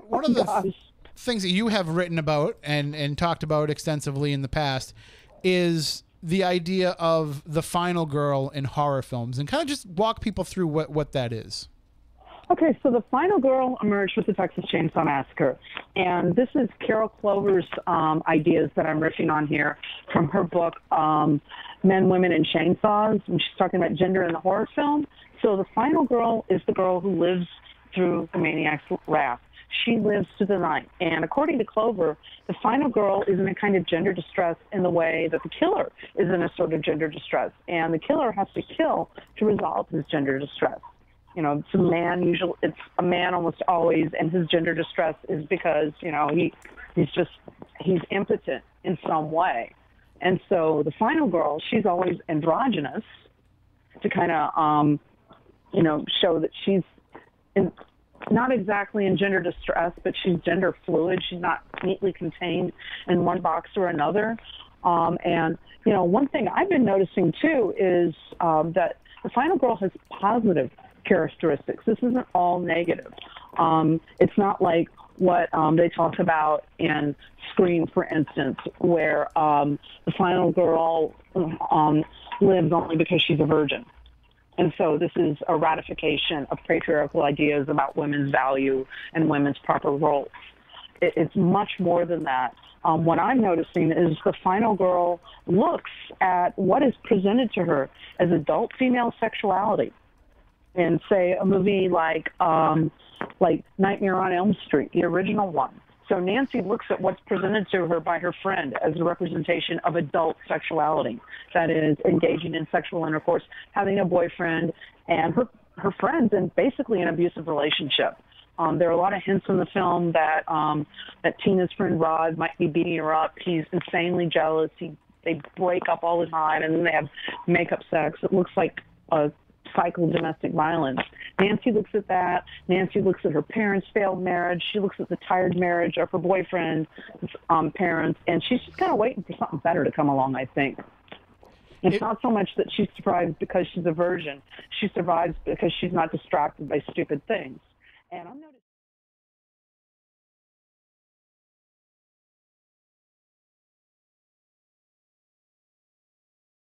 One of the Gosh. things that you have written about and talked about extensively in the past is the idea of the final girl in horror films, and kind of just walk people through what that is. Okay, so the final girl emerged with the Texas Chainsaw Massacre, and this is Carol Clover's ideas that I'm riffing on here from her book, Men, Women, and Chainsaws, and she's talking about gender in the horror film. So the final girl is the girl who lives through the maniac's wrath. She lives through the night, and according to Clover, the final girl is in a kind of gender distress in the way that the killer is in a sort of gender distress, and the killer has to kill to resolve his gender distress. You know, it's a man almost always, and his gender distress is because, you know, he's impotent in some way. And so the final girl, she's always androgynous to kind of, show that she's not exactly in gender distress, but she's gender fluid. She's not neatly contained in one box or another. One thing I've been noticing too is that the final girl has positive characteristics. This isn't all negative. It's not like what they talk about in Scream, for instance, where the final girl lives only because she's a virgin. And so this is a ratification of patriarchal ideas about women's value and women's proper roles. It's much more than that. What I'm noticing is the final girl looks at what is presented to her as adult female sexuality in, say, a movie like Nightmare on Elm Street, the original one. So Nancy looks at what's presented to her by her friend as a representation of adult sexuality. That is, engaging in sexual intercourse, having a boyfriend, and her friend's in basically an abusive relationship. There are a lot of hints in the film that Tina's friend Rod might be beating her up. He's insanely jealous. They break up all the time, and then they have makeup sex. It looks like a cycle of domestic violence. Nancy looks at that. Nancy looks at her parents' failed marriage. She looks at the tired marriage of her boyfriend's parents, and she's just kind of waiting for something better to come along, I think. It's not so much that she survives because she's a virgin. She survives because she's not distracted by stupid things. And I'm noticing